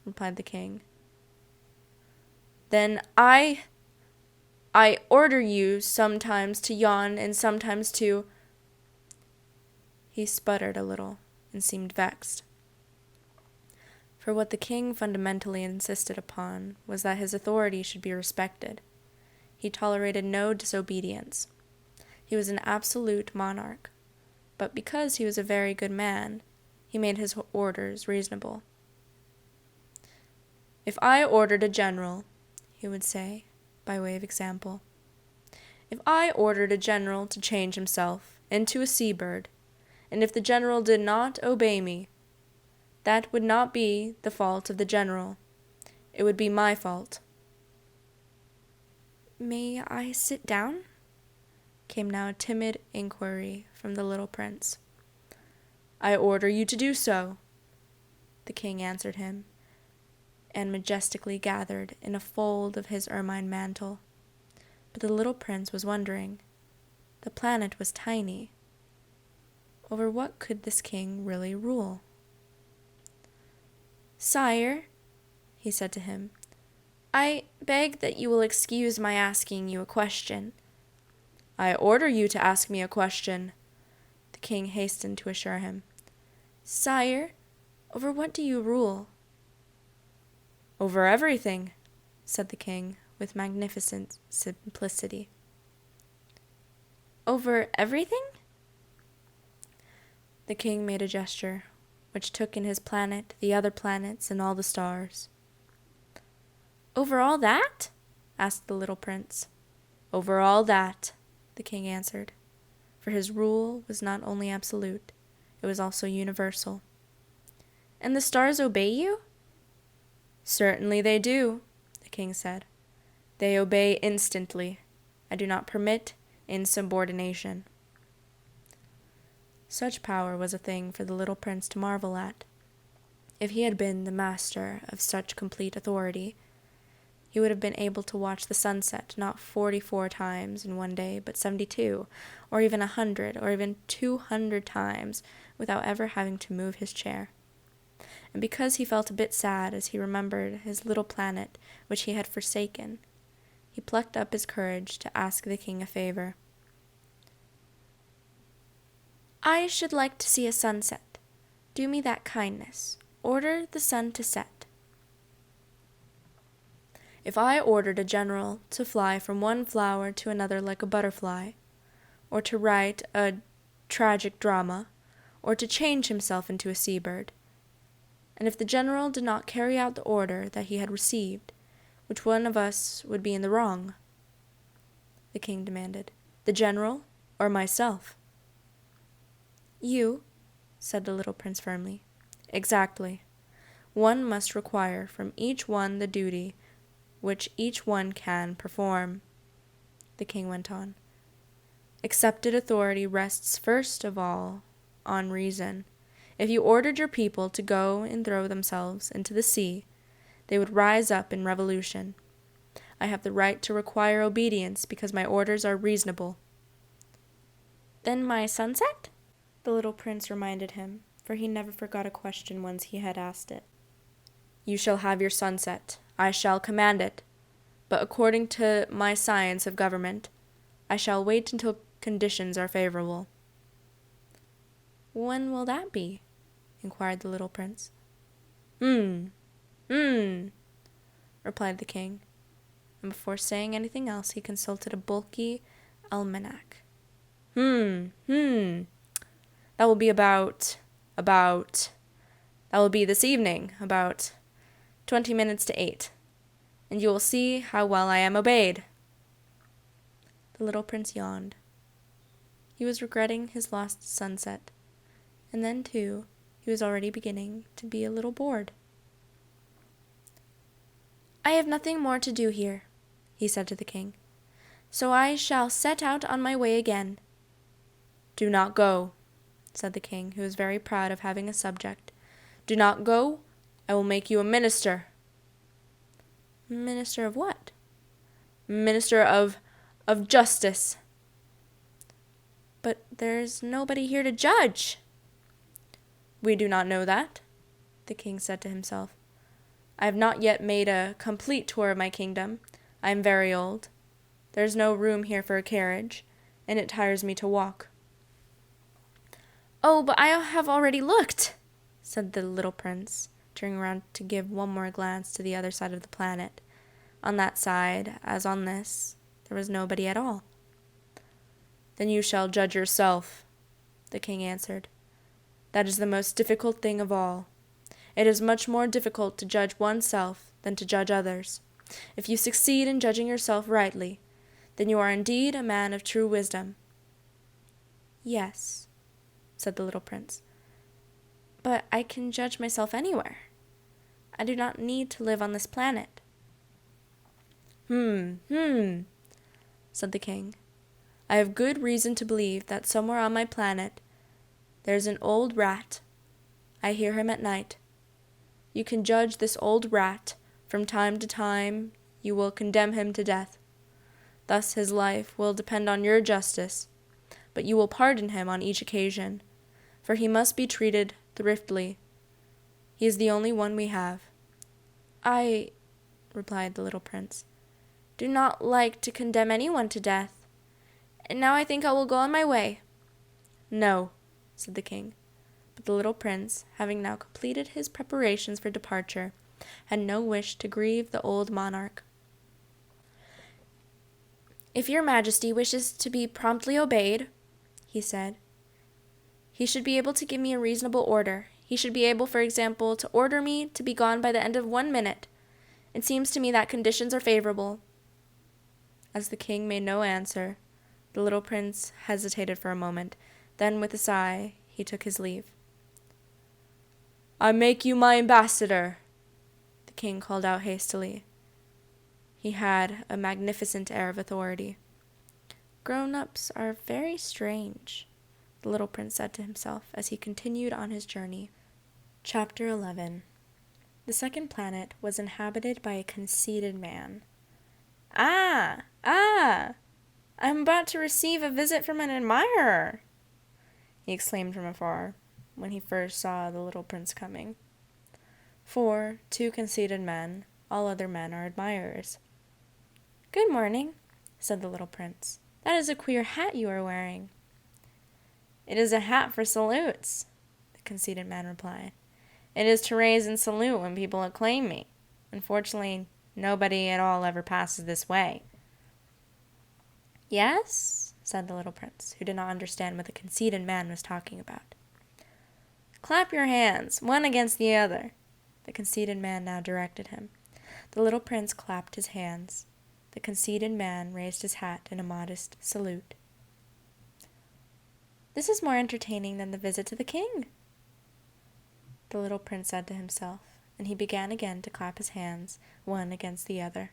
A: replied the king. "Then I order you sometimes to yawn and sometimes to—" He sputtered a little and seemed vexed. For what the king fundamentally insisted upon was that his authority should be respected. He tolerated no disobedience. He was an absolute monarch, but because he was a very good man, he made his orders reasonable. "If I ordered a general," he would say, by way of example, "if I ordered a general to change himself into a seabird, and if the general did not obey me, that would not be the fault of the general. It would be my fault." "May I sit down?" came now a timid inquiry from the little prince. "I order you to do so," the king answered him, and majestically gathered in a fold of his ermine mantle. But the little prince was wondering. The planet was tiny. Over what could this king really rule? "Sire," he said to him, "I beg that you will excuse my asking you a question." "I order you to ask me a question," the king hastened to assure him. "Sire, over what do you rule?" "Over everything," said the king with magnificent simplicity. "Over everything?" The king made a gesture, which took in his planet, the other planets, and all the stars. "Over all that?" asked the little prince. "Over all that," the king answered. for his rule was not only absolute, it was also universal. "And the stars obey you?" "Certainly they do," the king said. "They obey instantly. I do not permit insubordination." Such power was a thing for the little prince to marvel at. If he had been the master of such complete authority, he would have been able to watch the sunset not 44 times in one day, but 72, or even 100, or even 200 times without ever having to move his chair. And because he felt a bit sad as he remembered his little planet which he had forsaken, he plucked up his courage to ask the king a favor. "I should like to see a sunset. Do me that kindness. Order the sun to set." "If I ordered a general to fly from one flower to another like a butterfly, or to write a tragic drama, or to change himself into a seabird, and if the general did not carry out the order that he had received, which one of us would be in the wrong?" the king demanded. "The general or myself?" "You," said the little prince firmly. "Exactly. One must require from each one the duty which each one can perform," the king went on. "Accepted authority rests first of all on reason. If you ordered your people to go and throw themselves into the sea, they would rise up in revolution. I have the right to require obedience because my orders are reasonable." "Then my sunset?" the little prince reminded him, for he never forgot a question once he had asked it. "You shall have your sunset. I shall command it. But according to my science of government, I shall wait until conditions are favorable." "When will that be?" inquired the little prince. Replied the king, and before saying anything else he consulted a bulky almanac. That will be that will be this evening, about 20 minutes to 8, and you will see how well I am obeyed." The little prince yawned. He was regretting his lost sunset, and then, too, he was already beginning to be a little bored. "I have nothing more to do here," he said to the king, "so I shall set out on my way again." "Do not go," said the king, who was very proud of having a subject. "Do not go. I will make you a minister." "Minister of what?" "Minister of justice." "But there's nobody here to judge." "We do not know that," the king said to himself. "I have not yet made a complete tour of my kingdom. I am very old. There is no room here for a carriage, and it tires me to walk." "Oh, but I have already looked," said the little prince, turning around to give one more glance to the other side of the planet. On that side, as on this, there was nobody at all. "Then you shall judge yourself," the king answered. "That is the most difficult thing of all. It is much more difficult to judge oneself than to judge others. If you succeed in judging yourself rightly, then you are indeed a man of true wisdom." "Yes," said the little prince, "but I can judge myself anywhere. I do not need to live on this planet." Said the king. "I have good reason to believe that somewhere on my planet there is an old rat. I hear him at night. You can judge this old rat. From time to time you will condemn him to death. Thus his life will depend on your justice, but you will pardon him on each occasion, for he must be treated thriftily. He is the only one we have." "I," replied the little prince, "do not like to condemn anyone to death, and now I think I will go on my way." "No," said the king. But the little prince, having now completed his preparations for departure, had no wish to grieve the old monarch. "If your majesty wishes to be promptly obeyed," he said, "he should be able to give me a reasonable order. He should be able, for example, to order me to be gone by the end of 1 minute. It seems to me that conditions are favorable." As the king made no answer, The little prince hesitated for a moment. Then, with a sigh, he took his leave. "I make you my ambassador," the king called out hastily. He had a magnificent air of authority. "Grown-ups are very strange," the little prince said to himself as he continued on his journey. Chapter 11. The second planet was inhabited by a conceited man. "Ah! I'm about to receive a visit from an admirer," he exclaimed from afar, when he first saw the little prince coming. For, to conceited men, all other men are admirers. "Good morning," said the little prince. "That is a queer hat you are wearing." "It is a hat for salutes," the conceited man replied. "It is to raise and salute when people acclaim me. Unfortunately, nobody at all ever passes this way." "Yes?" said the little prince, who did not understand what the conceited man was talking about. "Clap your hands, one against the other," the conceited man now directed him. The little prince clapped his hands. The conceited man raised his hat in a modest salute. "This is more entertaining than the visit to the king," the little prince said to himself, and he began again to clap his hands, one against the other.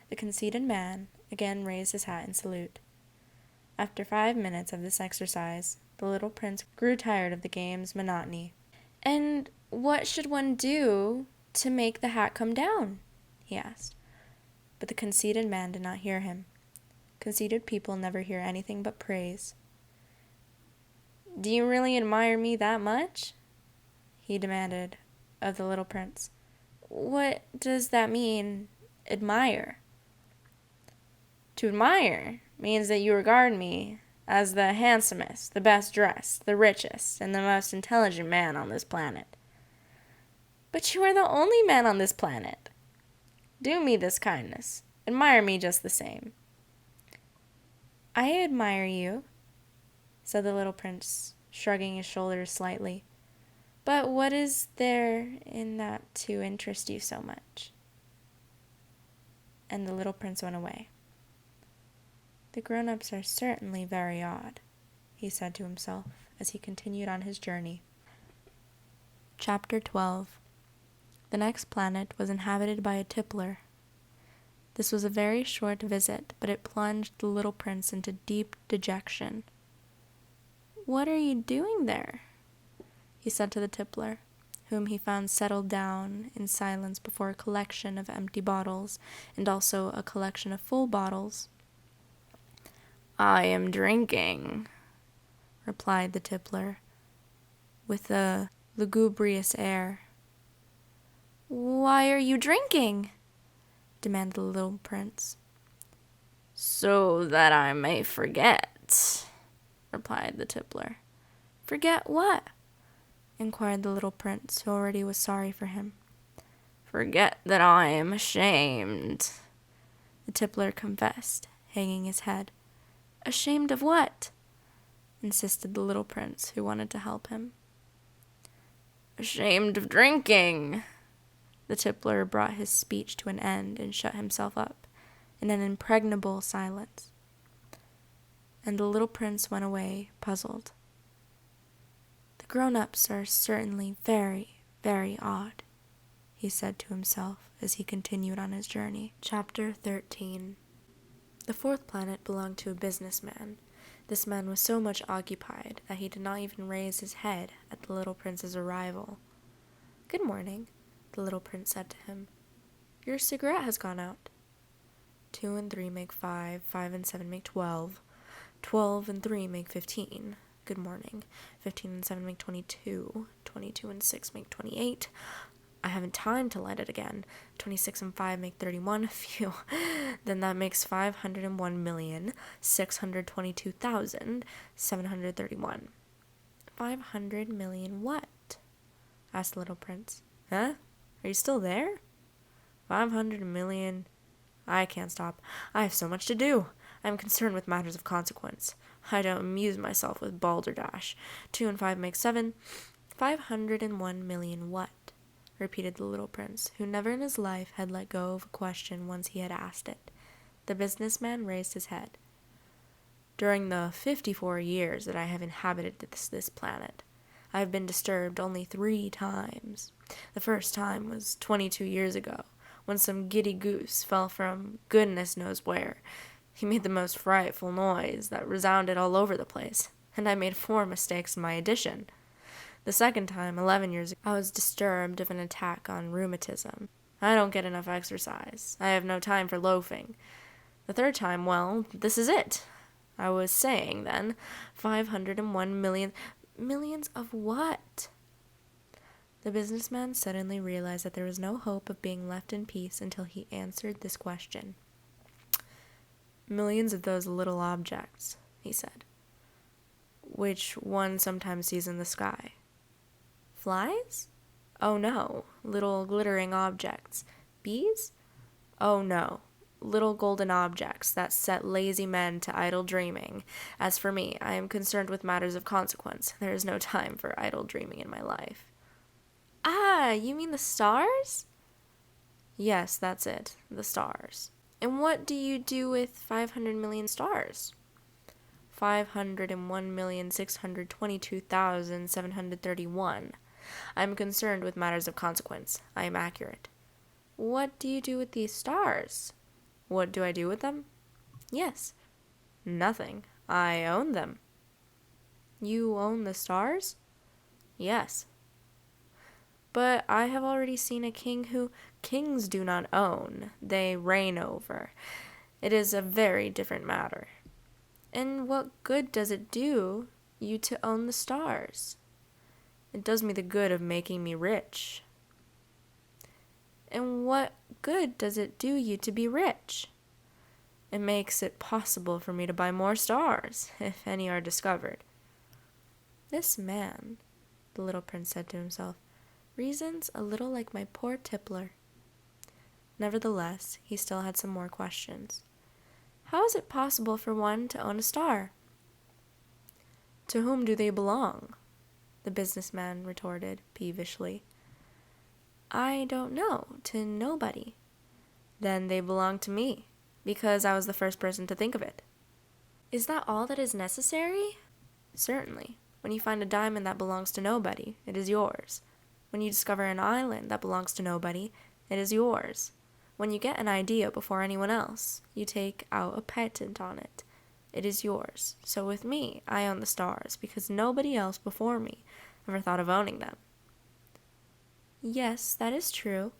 A: The conceited man again raised his hat in salute. After 5 minutes of this exercise, the little prince grew tired of the game's monotony. "And what should one do to make the hat come down?" he asked. But the conceited man did not hear him. Conceited people never hear anything but praise. "Do you really admire me that much?" he demanded of the little prince. "What does that mean, admire?" "To admire means that you regard me as the handsomest, the best dressed, the richest, and the most intelligent man on this planet." "But you are the only man on this planet." "Do me this kindness. Admire me just the same." "I admire you," said the little prince, shrugging his shoulders slightly. "But what is there in that to interest you so much?" And the little prince went away. "The grown-ups are certainly very odd," he said to himself as he continued on his journey. Chapter 12. The next planet was inhabited by a tippler. This was a very short visit, but it plunged the little prince into deep dejection. "What are you doing there?" he said to the tippler, whom he found settled down in silence before a collection of empty bottles, and also a collection of full bottles. "I am drinking," replied the tippler, with a lugubrious air. "Why are you drinking?" demanded the little prince. "So that I may forget," replied the tippler. "Forget what?" inquired the little prince, who already was sorry for him. "Forget that I am ashamed," the tippler confessed, hanging his head. "Ashamed of what?" insisted the little prince, who wanted to help him. "Ashamed of drinking." The tippler brought his speech to an end and shut himself up in an impregnable silence. And the little prince went away, puzzled. "The grown-ups are certainly very, very odd," he said to himself as he continued on his journey. Chapter 13. The fourth planet belonged to a businessman. This man was so much occupied that he did not even raise his head at the little prince's arrival. "Good morning," the little prince said to him. "Your cigarette has gone out." 2 and 3 make 5, 5 and 7 make 12. 12 and 3 make 15. Good morning. 15 and 7 make 22. 22 and 6 make 28. I haven't time to light it again. 26 and 5 make 31. Phew. Then that makes 501,622,731. 500 million what? Asked the little prince. Huh? Are you still there? 500 million. I can't stop. I have so much to do. I am concerned with matters of consequence. I don't amuse myself with balderdash. 2 and 5 make 7. 501 million what? Repeated the little prince, who never in his life had let go of a question once he had asked it. The businessman raised his head. During the 54 years that I have inhabited this planet, I have been disturbed only 3 times. The first time was 22 years ago, when some giddy goose fell from goodness knows where. He made the most frightful noise that resounded all over the place, and I made 4 mistakes in my addition. The second time, 11 years ago, I was disturbed of an attack on rheumatism. I don't get enough exercise. I have no time for loafing. The third time, well, this is it. I was saying, then, 501 million... Millions of what? The businessman suddenly realized that there was no hope of being left in peace until he answered this question. Millions of those little objects, he said, which one sometimes sees in the sky. Flies? Oh no, little glittering objects. Bees? Oh no, little golden objects that set lazy men to idle dreaming. As for me, I am concerned with matters of consequence. There is no time for idle dreaming in my life. Ah, you mean the stars? Yes, that's it, the stars. And what do you do with 500 million stars? 501,622,731. I am concerned with matters of consequence. I am accurate. What do you do with these stars? What do I do with them? Yes. Nothing. I own them. You own the stars? Yes. But I have already seen a king who kings do not own. They reign over. It is a very different matter. And what good does it do you to own the stars? It does me the good of making me rich. And what good does it do you to be rich? It makes it possible for me to buy more stars, if any are discovered. This man, the little prince said to himself, reasons a little like my poor tippler. Nevertheless, he still had some more questions. How is it possible for one to own a star? To whom do they belong? The businessman retorted peevishly. I don't know, to nobody. Then they belong to me, because I was the first person to think of it. Is that all that is necessary? Certainly. When you find a diamond that belongs to nobody, it is yours. When you discover an island that belongs to nobody, it is yours. When you get an idea before anyone else, you take out a patent on it. It is yours. So with me, I own the stars, because nobody else before me ever thought of owning them. Yes, that is true,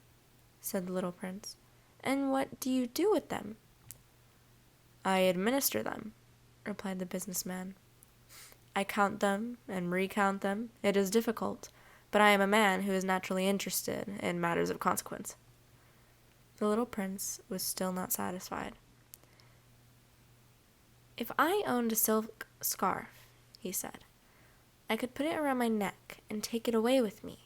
A: said the little prince. And what do you do with them? I administer them, replied the businessman. I count them and recount them. It is difficult, but I am a man who is naturally interested in matters of consequence. The little prince was still not satisfied. If I owned a silk scarf, he said, I could put it around my neck and take it away with me.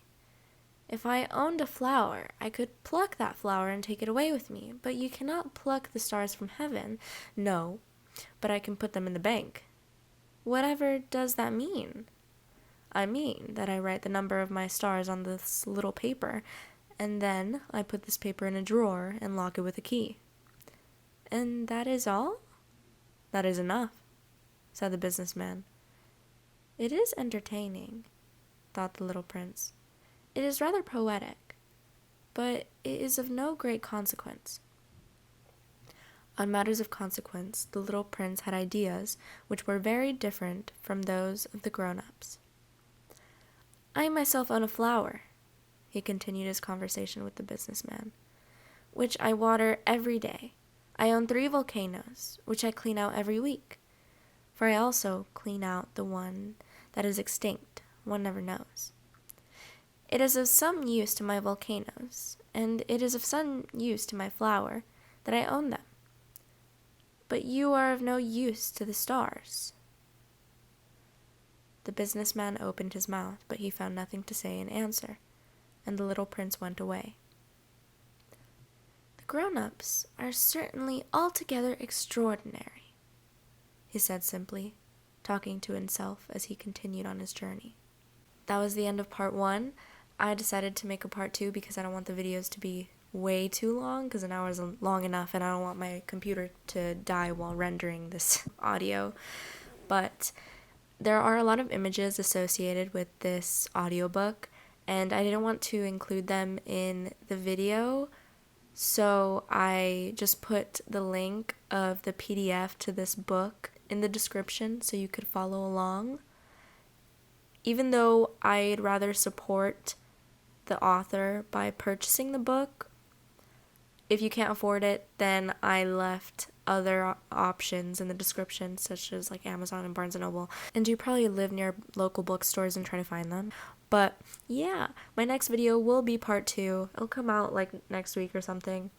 A: If I owned a flower, I could pluck that flower and take it away with me, but you cannot pluck the stars from heaven. No, but I can put them in the bank. Whatever does that mean? I mean that I write the number of my stars on this little paper, and then I put this paper in a drawer and lock it with a key. And that is all? That is enough, said the businessman. It is entertaining, thought the little prince. It is rather poetic, but it is of no great consequence. On matters of consequence, the little prince had ideas which were very different from those of the grown-ups. I myself own a flower, he continued his conversation with the businessman, which I water every day. I own 3 volcanoes, which I clean out every week, for I also clean out the one that is extinct. One never knows. It is of some use to my volcanoes, and it is of some use to my flower, that I own them. But you are of no use to the stars. The businessman opened his mouth, but he found nothing to say in answer, and the little prince went away. The grown-ups are certainly altogether extraordinary, he said simply, talking to himself as he continued on his journey. That was the end of part 1. I decided to make a part 2 because I don't want the videos to be way too long because an hour is long enough and I don't want my computer to die while rendering this audio. But there are a lot of images associated with this audiobook, and I didn't want to include them in the video, so I just put the link of the PDF to this book in the description so you could follow along. Even though I'd rather support the author by purchasing the book, if you can't afford it, then I left other options in the description, such as like Amazon and Barnes & Noble. And you probably live near local bookstores and try to find them. But yeah, my next video will be part 2. It'll come out like next week or something.